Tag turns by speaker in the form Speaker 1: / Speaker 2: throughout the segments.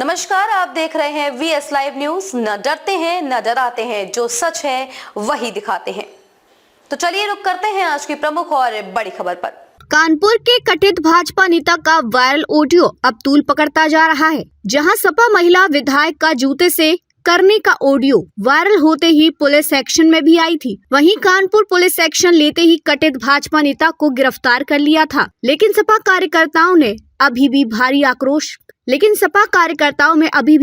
Speaker 1: नमस्कार, आप देख रहे हैं VS लाइव न्यूज। न डरते हैं न डराते हैं, जो सच है वही दिखाते हैं। तो चलिए रुक करते हैं आज की प्रमुख और बड़ी खबर पर।
Speaker 2: कानपुर के कथित भाजपा नेता का वायरल ऑडियो अब तूल पकड़ता जा रहा है। जहां सपा महिला विधायक का जूते से करने का ऑडियो वायरल होते ही पुलिस एक्शन में भी आई थी, वहीं कानपुर पुलिस एक्शन लेते ही कथित भाजपा नेता को गिरफ्तार कर लिया था। लेकिन सपा कार्यकर्ताओं में अभी भी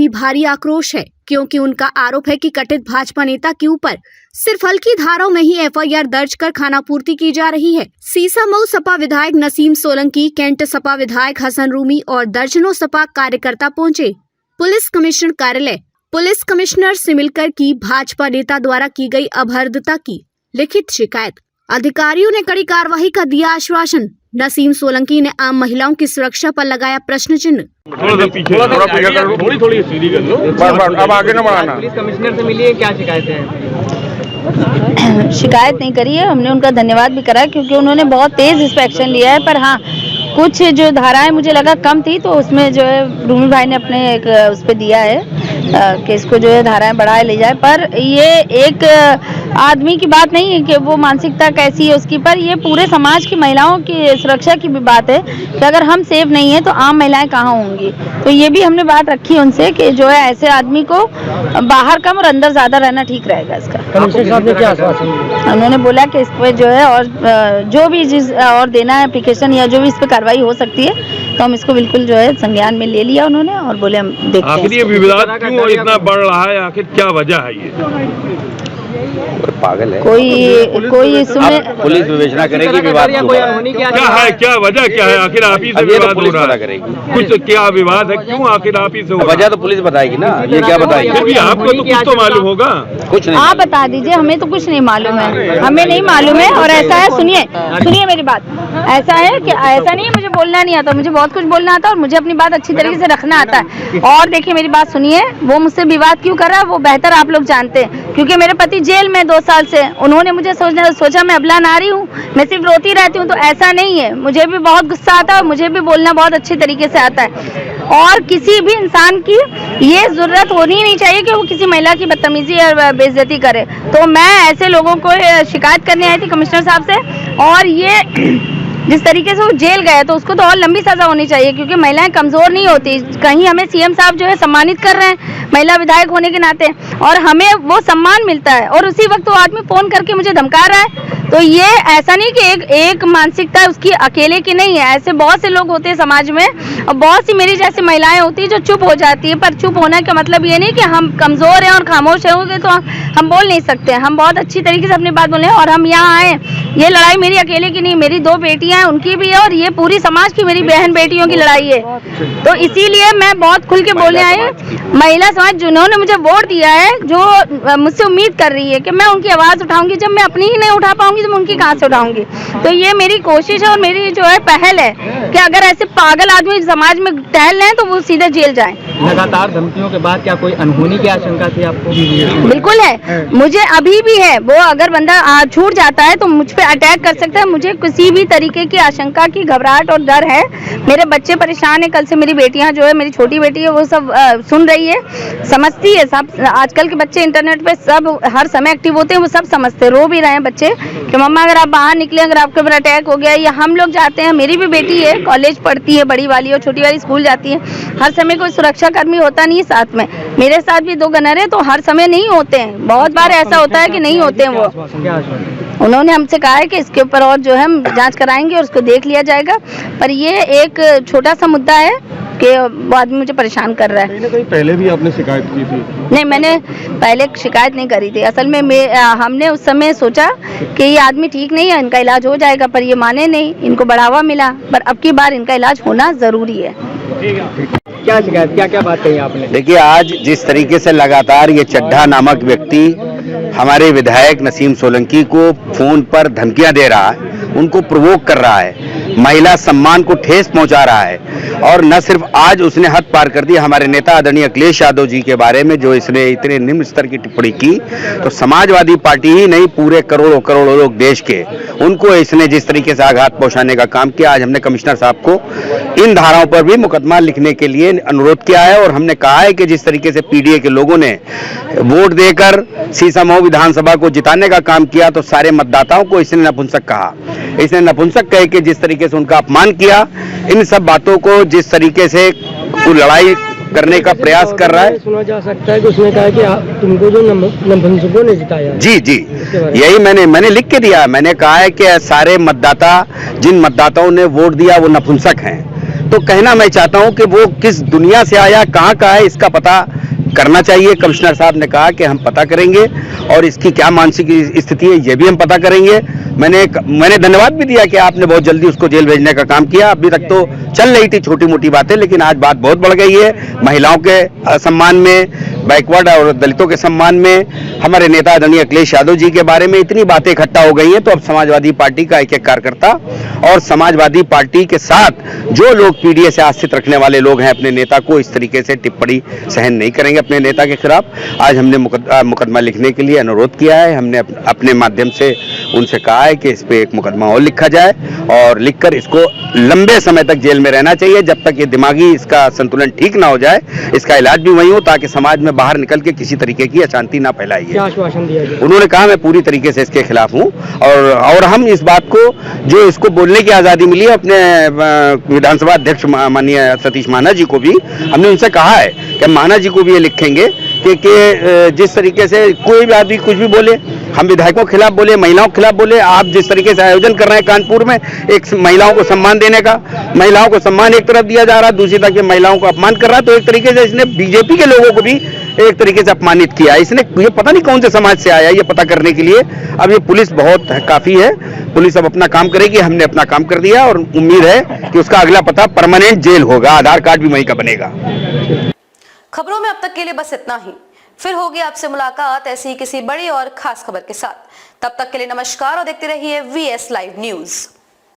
Speaker 2: भारी आक्रोश है, क्योंकि उनका आरोप है कि कथित भाजपा नेता के ऊपर सिर्फ हल्की धाराओं में ही FIR दर्ज कर खानापूर्ति की जा रही है। सीसामऊ सपा विधायक नसीम सोलंकी, कैंट सपा विधायक हसन रूमी और दर्जनों सपा कार्यकर्ता पहुंचे पुलिस कमिश्नर कार्यालय। पुलिस कमिश्नर से मिलकर की भाजपा नेता द्वारा की गई अभद्रता की लिखित शिकायत। अधिकारियों ने कड़ी कार्रवाई का दिया आश्वासन। नसीम सोलंकी ने आम महिलाओं की सुरक्षा पर लगाया प्रश्न चिन्ह।
Speaker 3: थोड़ी सीधी कर लो, अब आगे न बढ़ाना। पुलिस कमिश्नर से मिली है, क्या शिकायत है?
Speaker 4: शिकायत नहीं करी है, हमने उनका धन्यवाद भी करा क्योंकि उन्होंने बहुत तेज इस पे एक्शन लिया है। पर हाँ, कुछ जो धाराएं मुझे लगा कम थी, तो उसमें जो है रूमी भाई ने अपने एक उस पे दिया है कि इसको जो है धाराएं बढ़ाए ले जाए। पर ये एक आदमी की बात नहीं है कि वो मानसिकता कैसी है उसकी, पर ये पूरे समाज की महिलाओं की सुरक्षा की भी बात है कि अगर हम सेफ नहीं है तो आम महिलाएं कहाँ होंगी। तो ये भी हमने बात रखी उनसे कि जो है ऐसे आदमी को बाहर कम और अंदर ज्यादा रहना ठीक रहेगा। इसका
Speaker 3: कमिश्नर साहब ने क्या आश्वासन दिया?
Speaker 4: उन्होंने बोला कि इस पे जो है और जो भी जिस और देना है एप्लीकेशन या जो भी इस पे कार्रवाई हो सकती है, तो हम इसको बिल्कुल जो है संज्ञान में ले लिया उन्होंने और बोले हम देखते हैं।
Speaker 3: आखिर ये विवाद क्यों इतना बढ़ रहा है, आखिर क्या वजह है? ये
Speaker 5: पागल है
Speaker 4: कोई इसमें
Speaker 5: पुलिस विवेचना करेगी विवाद
Speaker 3: क्या है, क्या वजह क्या है? आखिर आप ही से विवाद हो रहा है, कुछ क्या विवाद है, क्यों आखिर आप ही से?
Speaker 5: वजह तो पुलिस बताएगी ना, ये क्या बताएगी?
Speaker 3: फिर भी आपको तो कुछ तो मालूम होगा।
Speaker 5: कुछ नहीं,
Speaker 4: आप बता दीजिए, हमें तो कुछ नहीं मालूम है, हमें नहीं मालूम है। और ऐसा है, सुनिए मेरी बात, ऐसा है कि ऐसा नहीं है मुझे बोलना नहीं आता, मुझे बहुत कुछ बोलना आता है और मुझे अपनी बात अच्छी तरीके से रखना आता है। और देखिए मेरी बात सुनिए, वो मुझसे विवाद क्यों कर रहा है वो बेहतर आप लोग जानते हैं, क्योंकि मेरे पति जेल में 2 साल से, उन्होंने मुझे सोचा मैं अबला नारी हूँ, मैं सिर्फ रोती रहती हूँ। तो ऐसा नहीं है, मुझे भी बहुत गुस्सा आता है और मुझे भी बोलना बहुत अच्छे तरीके से आता है। और किसी भी इंसान की ये जरूरत होनी नहीं चाहिए कि वो किसी महिला की बदतमीजी या बेइज्जती करे। तो मैं ऐसे लोगों को शिकायत करने आई थी कमिश्नर साहब से, और ये जिस तरीके से वो जेल गया तो उसको तो और लंबी सजा होनी चाहिए, क्योंकि महिलाएं कमजोर नहीं होती। कहीं हमें CM साहब जो है सम्मानित कर रहे हैं महिला विधायक होने के नाते, और हमें वो सम्मान मिलता है, और उसी वक्त वो आदमी फोन करके मुझे धमका रहा है। तो ये ऐसा नहीं कि एक मानसिकता उसकी अकेले की नहीं है, ऐसे बहुत से लोग होते हैं समाज में, और बहुत सी मेरी जैसी महिलाएं होती है जो चुप हो जाती है। पर चुप होने का मतलब ये नहीं कि हम कमजोर हैं और खामोश होंगे तो हम बोल नहीं सकते। हम बहुत अच्छी तरीके से अपनी बात बोले, और हम यहाँ आए, ये लड़ाई मेरी अकेले की नहीं, मेरी 2 बेटियां हैं, उनकी भी है, और ये पूरी समाज की मेरी बहन बेटियों की लड़ाई है। तो इसीलिए मैं बहुत खुल के बोलने आई हूँ। महिला समाज जिन्होंने मुझे वोट दिया है, जो मुझसे उम्मीद कर रही है कि मैं उनकी आवाज उठाऊंगी, जब मैं अपनी ही नहीं उठा पाऊंगी तो मैं उनकी कहाँ से उठाऊंगी। तो ये मेरी कोशिश है और मेरी जो है पहल है कि अगर ऐसे पागल आदमी समाज में टहल रहे हैं तो वो सीधे जेल जाएं।
Speaker 6: लगातार धमकियों के बाद क्या कोई अनहोनी की आशंका थी आपको?
Speaker 4: बिल्कुल है, मुझे अभी भी है। वो अगर बंदा छूट जाता है तो मुझ पे अटैक कर सकता है। मुझे किसी भी तरीके की आशंका की घबराहट और डर है। मेरे बच्चे परेशान है, कल से मेरी बेटियां जो है, मेरी छोटी बेटी है वो सब सुन रही है, समझती है सब। आजकल के बच्चे इंटरनेट पे सब हर समय एक्टिव होते हैं, वो सब समझते हैं। रो भी रहे हैं बच्चे कि मम्मा अगर आप बाहर निकले, अगर आपके ऊपर अटैक हो गया, या हम लोग जाते हैं, मेरी भी बेटी है, कॉलेज पढ़ती है, बड़ी वाली और छोटी वाली स्कूल जाती है। हर समय कोई सुरक्षा कर्मी होता नहीं है साथ में। मेरे साथ भी 2 गनर है, तो हर समय नहीं होते हैं, बहुत बार ऐसा होता है कि नहीं होते हैं। वो उन्होंने हमसे कहा है कि इसके ऊपर और जो है हम जांच कराएंगे और उसको देख लिया जाएगा। पर ये एक छोटा सा मुद्दा है कि वो आदमी मुझे परेशान कर रहा है।
Speaker 3: कहीं ना कहीं पहले भी आपने शिकायत की थी?
Speaker 4: नहीं, मैंने पहले शिकायत नहीं करी थी। असल में हमने उस समय सोचा कि ये आदमी ठीक नहीं है, इनका इलाज हो जाएगा, पर ये माने नहीं, इनको बढ़ावा मिला। पर अब की बार इनका इलाज होना जरूरी है।
Speaker 6: क्या शिकायत, क्या बात कही आपने?
Speaker 5: देखिए, आज जिस तरीके से लगातार ये चड्ढा नामक व्यक्ति हमारे विधायक नसीम सोलंकी को फोन पर धमकियां दे रहा है, उनको प्रोवोक कर रहा है, महिला सम्मान को ठेस पहुंचा रहा है। और न सिर्फ आज उसने हद पार कर दी हमारे नेता आदरणीय अखिलेश यादव जी के बारे में, जो इसने इतने निम्न स्तर की टिप्पणी की, तो समाजवादी पार्टी ही नहीं पूरे करोड़ों करोड़ों लोग देश के, उनको इसने जिस तरीके से आघात पहुंचाने का काम किया। आज हमने कमिश्नर साहब को इन धाराओं पर भी मुकदमा लिखने के लिए अनुरोध किया है और हमने कहा है कि जिस तरीके से पीडीए के लोगों ने वोट देकर सीसामऊ विधानसभा को जिताने का काम किया, तो सारे मतदाताओं को इसने नपुंसक कहा। इसने नपुंसक कह के जिस तरीके से उनका अपमान किया, इन सब बातों को जिस तरीके से लड़ाई करने का प्रयास कर रहा है।
Speaker 6: सुना जा सकता है कि उसने कहा कि तुमको जो नपुंसकों ने जिताया।
Speaker 5: जी जी, यही मैंने लिख के दिया। मैंने कहा है कि सारे मतदाता, जिन मतदाताओं ने वोट दिया वो नपुंसक हैं। तो कहना मैं चाहता हूं कि वो किस दुनिया से आया, कहां का है, इसका पता करना चाहिए। कमिश्नर साहब ने कहा कि हम पता करेंगे और इसकी क्या मानसिक स्थिति है ये भी हम पता करेंगे। मैंने धन्यवाद भी दिया कि आपने बहुत जल्दी उसको जेल भेजने का काम किया। अभी तक तो चल रही थी छोटी मोटी बातें, लेकिन आज बात बहुत बढ़ गई है। महिलाओं के सम्मान में, बैकवर्ड और दलितों के सम्मान में, हमारे नेता आदरणीय अखिलेश यादव जी के बारे में इतनी बातें इकट्ठा हो गई हैं। तो अब समाजवादी पार्टी का एक एक कार्यकर्ता और समाजवादी पार्टी के साथ जो लोग पीडीए से आस्थित रखने वाले लोग हैं, अपने नेता को इस तरीके से टिप्पणी सहन नहीं करेंगे अपने नेता के खिलाफ। आज हमने मुकदमा लिखने के लिए अनुरोध किया है। हमने अपने माध्यम से उनसे कहा है कि इस पे एक मुकदमा और लिखा जाए और लिखकर इसको लंबे समय तक जेल में रहना चाहिए, जब तक ये दिमागी इसका संतुलन ठीक ना हो जाए। इसका इलाज भी वही हो ताकि समाज में बाहर निकल के किसी तरीके की अशांति ना फैलाई है।
Speaker 6: क्या आश्वासन दिया गया?
Speaker 5: उन्होंने कहा मैं पूरी तरीके से इसके खिलाफ हूं और हम इस बात को, जो इसको बोलने की आजादी मिली है अपने विधानसभा अध्यक्ष माननीय सतीश महाना जी को भी, हमने उनसे कहा है कि महाना जी को भी ये लिखेंगे कि जिस तरीके से कोई भी आदमी कुछ भी बोले, हम विधायकों के खिलाफ बोले, महिलाओं के खिलाफ बोले, आप जिस तरीके से आयोजन कर रहे हैं कानपुर में एक महिलाओं को सम्मान देने का, महिलाओं को सम्मान एक तरफ दिया जा रहा है, दूसरी तरफ महिलाओं को अपमान कर रहा है, तो एक तरीके से इसने बीजेपी के लोगों को भी एक तरीके से अपमानित किया। इसने ये पता नहीं कौन से समाज से आया ये पता करने के लिए। अब ये पुलिस बहुत काफी है, पुलिस अब अपना काम करेगी। हमने अपना काम कर दिया और उम्मीद है कि उसका अगला पता परमानेंट जेल होगा, आधार कार्ड भी वहीं का बनेगा।
Speaker 1: खबरों में अब तक के लिए बस इतना ही। फिर होगी आपसे मुलाकात ऐसी किसी बड़ी और खास खबर के साथ। तब तक के लिए नमस्कार और देखते रहिए VS लाइव न्यूज।